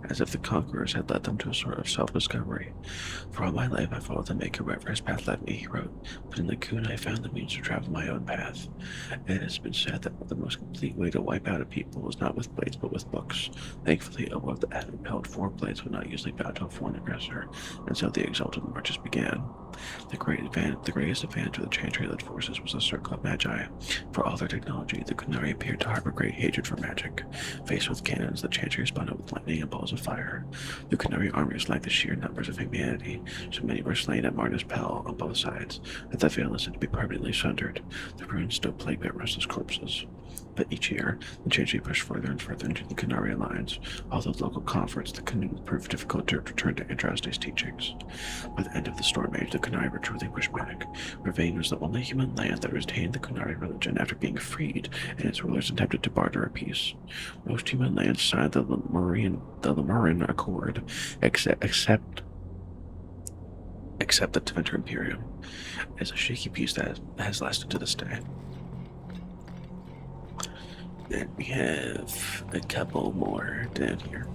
as if the conquerors had led them to a sort of self-discovery. For all my life I followed the Maker wherever his path led me, he wrote, but in the Kun I found the means to travel my own path. It has been said that the most complete way to wipe out a people is not with blades but with books. Thankfully, a wolf that had impelled 4 blades would not usually bow to a foreign aggressor, and so the exalted marches began. The greatest advantage of the Chantry-led forces was the circle of Magi. For all their technology, the Kunari appeared to harbor great hatred for magic. Faced with cannons, the Chantry responded with lightning and balls of fire. The Kunari armies lacked the sheer numbers of humanity, so many were slain at Marna's Pell on both sides, that the veil is said to be permanently sundered. The ruins still plagued their restless corpses. But each year, the Chantry pushed further and further into the Kunari alliance. Although local converts, the Kun proved difficult to return to Andraste's teachings. By the end of the Storm Age, the Kunari were truly pushed back. Ravane was the only human land that retained the Kunari religion after being freed, and its rulers attempted to barter a peace. Most human lands signed the Lemurian Accord, except the Deventer Imperium. It's a shaky peace that has lasted to this day. Then we have a couple more down here.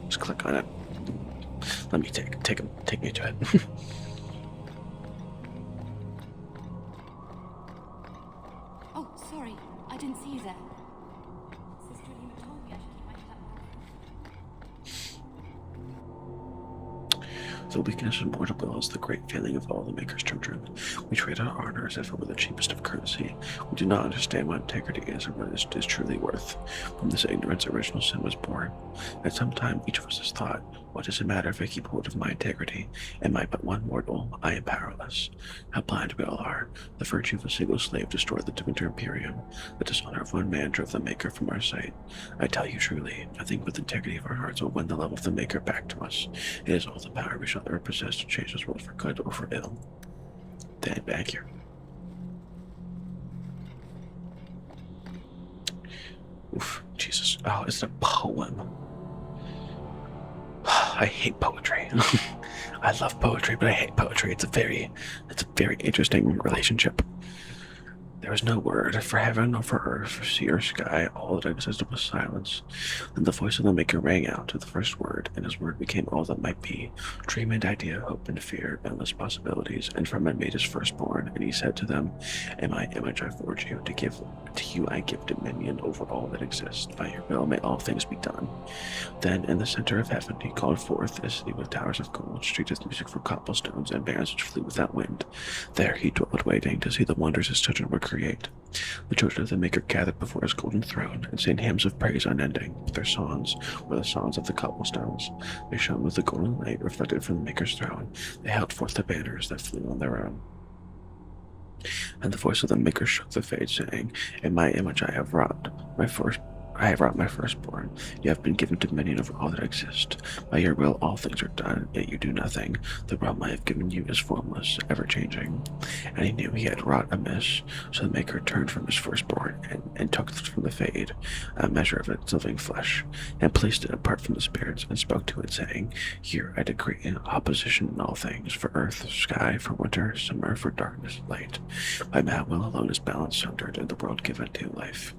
Just click on it. Let me take me to it. Oh, sorry. I didn't see you there. Sister Lima told me I should keep my The weakness of mortal will is the great failing of all the Maker's children. We trade our honor as if it were the cheapest of courtesy. We do not understand what integrity is or what it is truly worth. From this ignorance, original sin was born. At some time, each of us has thought, what does it matter if I keep hold of my integrity? Am I but one mortal? I am powerless. How blind we all are. The virtue of a single slave destroyed the Deventer Imperium. The dishonor of one man drove the Maker from our sight. I tell you truly, nothing but the integrity of our hearts will win the love of the Maker back to us. It is all the power we shall ever possess to change this world for good or for ill. Then back here. Oof, Jesus. Oh, it's a poem. I hate poetry. I love poetry, but I hate poetry. It's a very interesting relationship. There was no word for heaven or for earth, for sea or sky. All that existed was silence. Then the voice of the Maker rang out to the first word, and his word became all that might be. Dream and idea, hope and fear, endless possibilities. And from it made his firstborn, and he said to them, "In my image I forge you, to you I give dominion over all that exists. By your will may all things be done." Then in the center of heaven he called forth a city with towers of gold, streets with music for cobblestones, and bands which flew without wind. There he dwelled, waiting to see the wonders his children would create. The children of the Maker gathered before his golden throne and sang hymns of praise unending. Their songs were the songs of the cobblestones. They shone with the golden light reflected from the Maker's throne. They held forth the banners that flew on their own. And the voice of the Maker shook the fade, saying, "In my image I have wrought. I have wrought my firstborn. You have been given dominion over all that exist. By your will all things are done, yet you do nothing. The realm I have given you is formless, ever-changing. And he knew he had wrought amiss, so the Maker turned from his firstborn and took from the Fade a measure of its living flesh, and placed it apart from the spirits, and spoke to it, saying, Here I decree opposition in all things, for earth, sky, for winter, summer, for darkness, light. By my will alone is balance sundered, and the world given to life.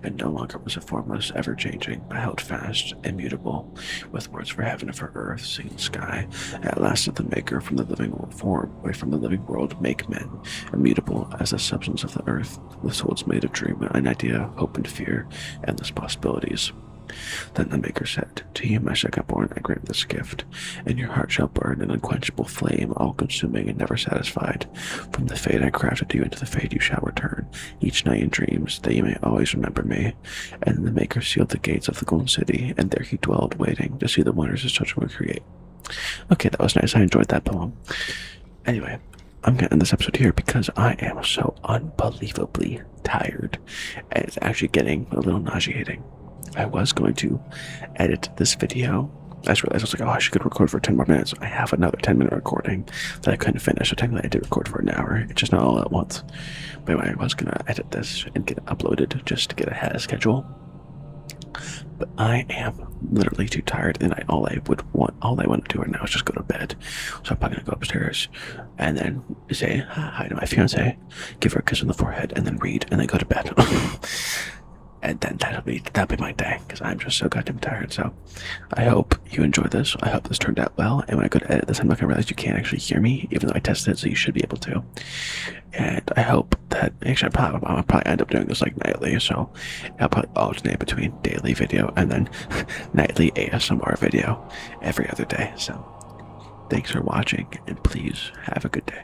And no longer was it formless, ever-changing, but held fast, immutable, with words for heaven and for earth, sea and sky. At last did the Maker from the living form, away from the living world, make men, immutable as the substance of the earth, with souls made of dream, an idea, hope and fear, endless possibilities. Then the Maker said, To you, my secondborn, I grant this gift, and your heart shall burn an unquenchable flame, all-consuming and never satisfied. From the fate I crafted you, into the fate you shall return, each night in dreams, that you may always remember me. And the Maker sealed the gates of the Golden City, and there he dwelled, waiting to see the wonders his children would create. Okay, that was nice. I enjoyed that poem. Anyway, I'm going to end this episode here because I am so unbelievably tired, and it's actually getting a little nauseating. I was going to edit this video. I just realized I was like, oh, I should record for 10 more minutes. I have another 10-minute recording that I couldn't finish. So technically I did record for an hour. It's just not all at once. But anyway, I was going to edit this and get it uploaded just to get ahead of schedule. But I am literally too tired, and all I want to do right now is just go to bed. So I'm probably going to go upstairs and then say hi to my fiance, give her a kiss on the forehead, and then read, and then go to bed. And then that'll be my day, because I'm just so goddamn tired. So I hope you enjoyed this. I hope this turned out well. And when I go to edit this, I'm not gonna realize you can't actually hear me, even though I tested it, so you should be able to. And I hope that actually I'll probably end up doing this like nightly. So I'll probably alternate between daily video and then nightly ASMR video every other day. So thanks for watching, and please have a good day.